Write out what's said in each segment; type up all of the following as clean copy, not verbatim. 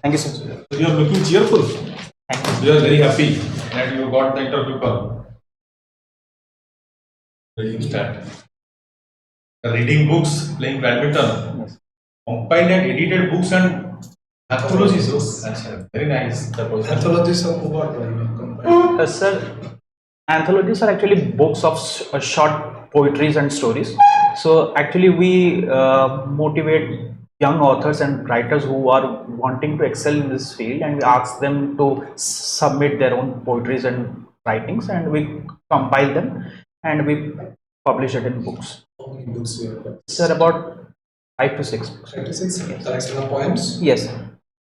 Thank you, sir. So you are looking cheerful. Thank you. You are very happy that you got the interview call. You start reading books, playing badminton, Yes. compiled and edited books and anthologies. Very nice. Anthologies of what? Sir, anthologies are actually books of short poetries and stories. So actually we motivate young authors and writers who are wanting to excel in this field, and we ask them to submit their own poetries and writings, and we compile them and we publish it in books. How many books you have? Sir, about 5 to 6 books. 5 to 6 collection of poems? Yes, sir.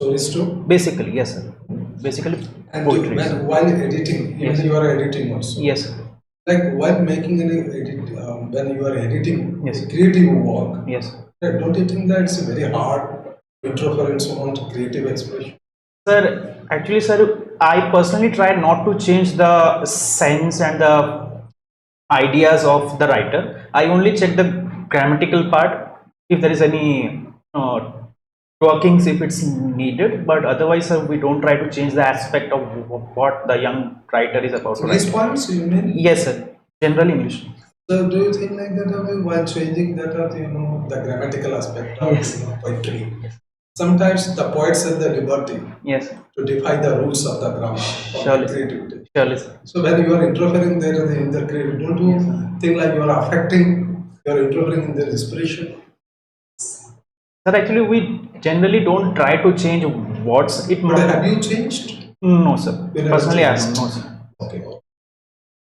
Stories too? Basically, yes, sir. Basically, And poetry. while editing, Yes. even you are editing also. Yes, sir. Like while making any edit, when you are editing, Yes. creative work, Yes. like, don't you think that it's very hard interference on creative expression? Sir, actually, sir, I personally try not to change the sense and the ideas of the writer. I only check the grammatical part if there is any workings if it's needed, but otherwise, sir, we don't try to change the aspect of what the young writer is about to English write. poems, you mean? Yes, sir. Generally English. So do you think like that while changing that the grammatical aspect of Yes. poetry? Sometimes the poets have the liberty Yes, to defy the rules of the grammar or Surely. creativity. surely, sir. So when you are interfering there in the creativity, don't you think like you are affecting, you are interfering in their inspiration? Sir, actually, we generally don't try to change words. But have you changed? No, sir. You never Personally, I changed. don't know, sir. Okay.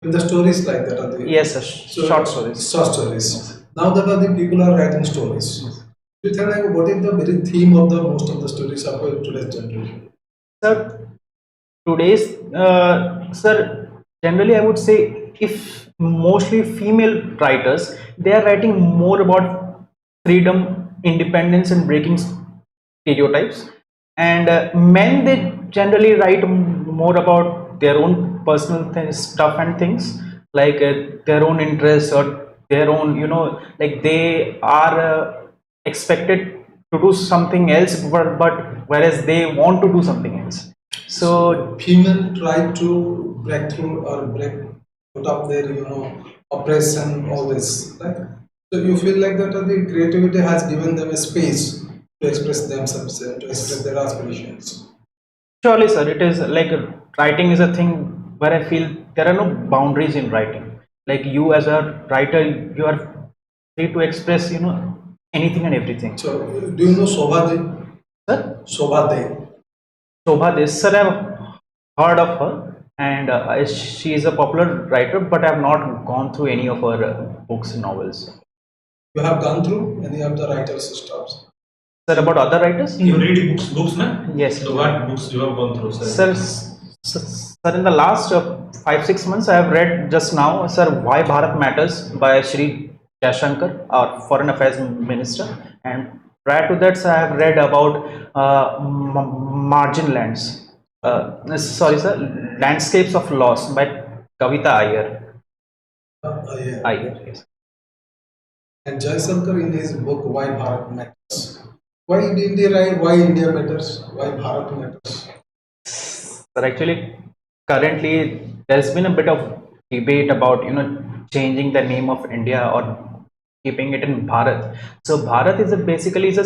In the stories like that are the Yes, sir. Short stories. Short stories. Now that the people are writing stories. Do you think like what is the very theme of the most of the stories of today's generation? Sir, today's, sir, generally I would say if mostly female writers, they are writing more about freedom, independence, and breaking stereotypes. And men, they generally write more about their own personal stuff and things, like their own interests or their own, like they are expected to do something else, but whereas they want to do something else. So Female try to break through or put up their oppression, all this, right? So you feel like that the creativity has given them a space to express themselves and to express their aspirations. surely, sir, it is like writing is a thing where I feel there are no boundaries in writing. Like you as a writer, you are free to express, anything and everything. So do you know Shobha De? Sir, Shobha De. Shobha Des, sir, I've heard of her, and she is a popular writer, but I have not gone through any of her books and novels. You have gone through any of the writers' stuffs? Sir, about other writers? You read books, na? Yes. So what books you have gone through, sir? Sir, in the last 5-6 months, I have read just now, sir, Why Bharat Matters by Shri Jaishankar, our Foreign Affairs Minister, and prior to that, sir, I have read about Margin Lands. Sorry, sir, Landscapes of Loss by Kavita Iyer. Yeah. Iyer, yes. And Jaishankar in his book Why Bharat Matters. Why India write Why India Matters? Why Bharat Matters? Sir, actually, currently there's been a bit of debate about changing the name of India or keeping it in Bharat. So Bharat is basically a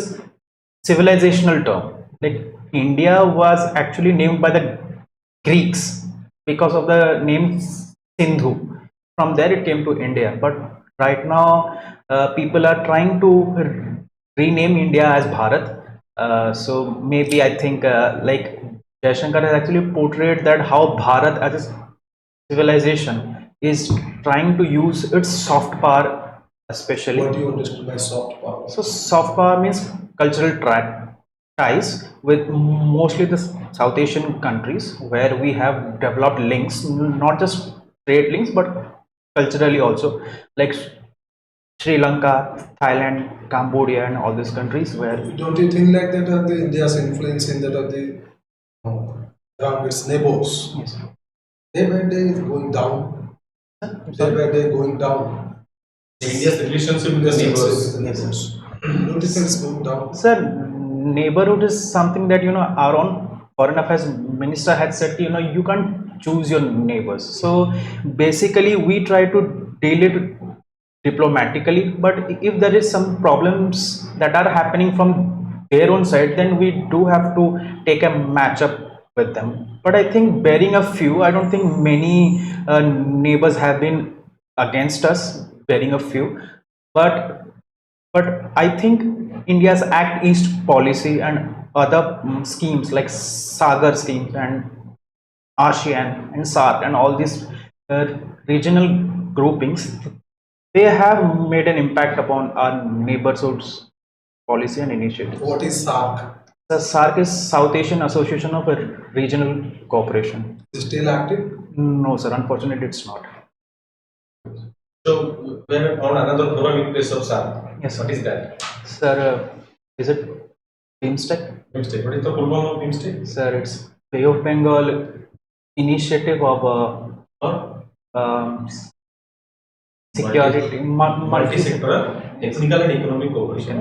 civilizational term. Like India was actually named by the Greeks because of the name Sindhu. From there it came to India. But right now people are trying to rename India as Bharat. So maybe I think like Jaishankar has actually portrayed that how Bharat as a civilization is trying to use its soft power, especially. What do you understand by soft power? So soft power means cultural ties with mostly the South Asian countries where we have developed links, not just trade links but culturally also, like Sri Lanka, Thailand, Cambodia, and all these countries where. Don't you think like that the India's influence in that around its neighbors? Yes. Day by day is going down. Day by day going down. India's relationship with the neighbors. Don't you think it's going down? Sir, neighborhood is something that, our own foreign affairs minister had said, you can't choose your neighbors. So basically we try to deal it diplomatically, but if there is some problems that are happening from their own side, then we do have to take a match up with them. But I think bearing a few, I don't think many neighbors have been against us, bearing a few. But I think India's Act East policy and other schemes like Sagar schemes and ASEAN and SARC and all these regional groupings, they have made an impact upon our neighborhoods policy and initiatives. What is SARC? The SARC is South Asian Association of Regional Cooperation. Is it still active? No, sir, unfortunately, it's not. So we have found another forum in place of SAR. Yes, What is that? Sir, is it BIMSTEC? BIMSTEC. What is the full form of BIMSTEC? Sir, it's Bay of Bengal initiative of security, Multi-sectoral, technical and economic cooperation.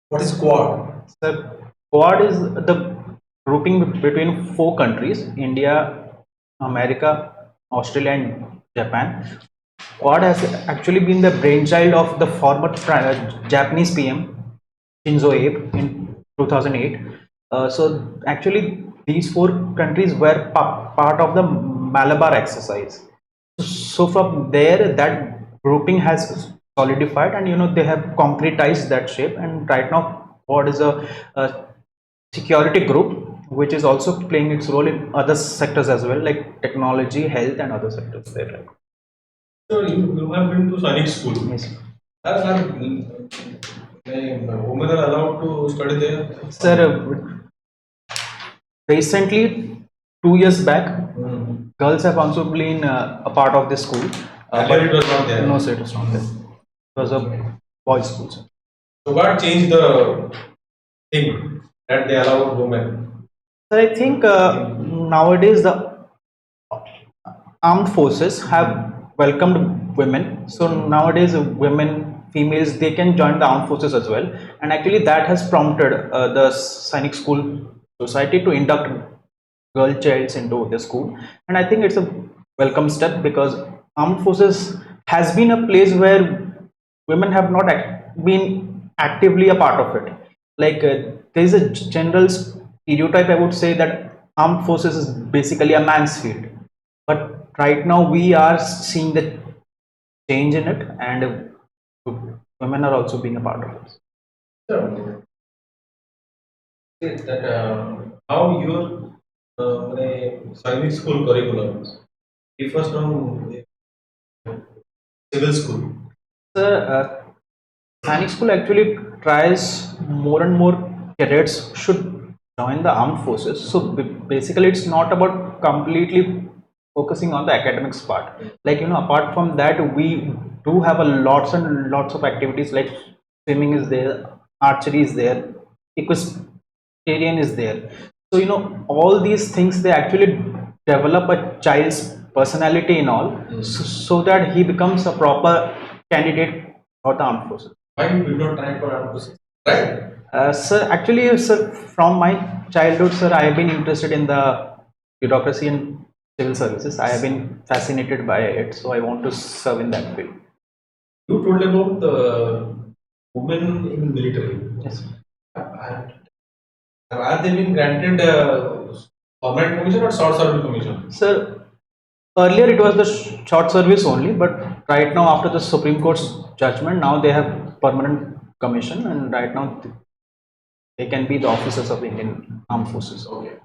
What is Quad? Sir, Quad is the grouping between 4 countries: India, America, Australia, and Japan. Quad has actually been the brainchild of the former Japanese PM Shinzo Abe in 2008. So actually, these 4 countries were part of the Malabar exercise. So from there, that grouping has solidified, and they have concretized that shape. And right now, Quad is a security group which is also playing its role in other sectors as well, like technology, health, and other sectors there. So you have been to Sainik school. Yes. Are women are allowed to study there? Sir, recently, 2 years back, girls have also been a part of this school. Earlier it was not there. No, sir, it was not there. It was a boys' school, sir. So what changed the thing that they allowed women? Sir, I think nowadays the armed forces have welcomed women. So nowadays, women, females, they can join the armed forces as well. And actually, that has prompted the Sainik School Society to induct girl childs into the school. And I think it's a welcome step, because armed forces has been a place where women have not been actively a part of it. Like there is a general stereotype, I would say, that armed forces is basically a man's field. But right now we are seeing the change in it, and women are also being a part of it. So, that how your Sainik school curriculum differs from civil school? Sir, Sainik School actually tries more and more cadets should join the armed forces. So basically, it's not about completely focusing on the academics part. Like, apart from that, we do have a lots and lots of activities, like swimming is there, archery is there, equestrian is there. So all these things, they actually develop a child's personality in all, so that he becomes a proper candidate for the armed forces. Why you did not try for armed forces? Right? Sir, actually, sir, from my childhood, sir, I have been interested in the bureaucracy and civil services. I have been fascinated by it, so I want to serve in that field. You told about the women in military. Yes. Are they been granted permanent commission or short service commission? Sir, earlier it was the short service only, but right now, after the Supreme Court's judgment, now they have permanent commission, and right now they can be the officers of Indian Armed Forces. Okay.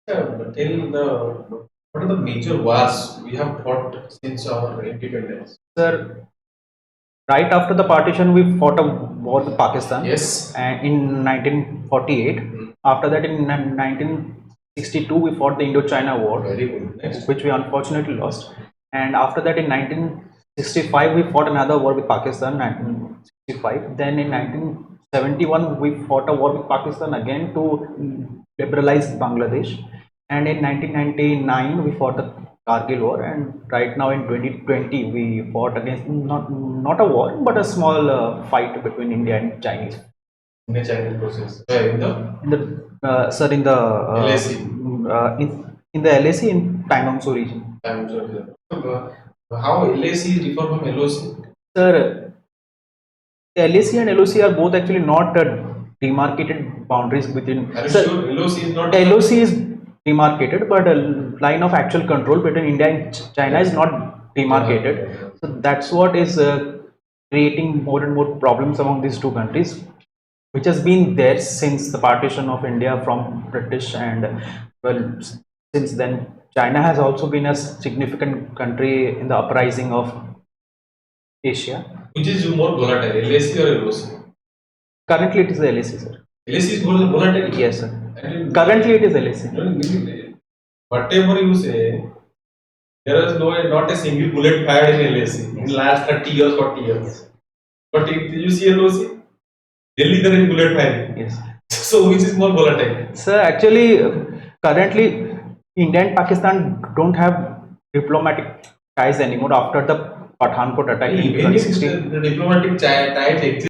What are the major wars we have fought since our independence? Sir, right after the partition, we fought a war with Pakistan. Yes. And in 1948. After that, in 1962, we fought the Indochina War, Very good. Next. which we unfortunately lost. And after that, in 1965, we fought another war with Pakistan, 1965. Then in 1971, we fought a war with Pakistan again to liberalize Bangladesh. And in 1999, we fought the Kargil war, and right now in 2020 we fought against not a war but a small fight between India and Chinese. In the Chinese process. Where in the In the sir, in the LAC. in the LAC in Taiwansu region. I'm sorry. How LAC is different from LOC? Sir, LAC and LOC are both actually not demarcated boundaries within. Are you Sir, sure LOC is not? LOC is demarcated, but a line of actual control between India and China is not demarcated. So that's what is creating more and more problems among these two countries, which has been there since the partition of India from British, and well, since then China has also been a significant country in the uprising of Asia. Which is more volatile, LAC or LOC? Currently it is the LAC, sir. LAC is more volatile. Yes, sir. And Currently it is LAC. whatever you say, there is not a single bullet fired in LAC in last 30 years, 40 years. But if you see LOC, Delhi there is bullet firing. Yes. So which is more volatile? Sir, actually, currently India and Pakistan don't have diplomatic ties anymore after the Pathankot attack in Even if 2016. the diplomatic ties exist,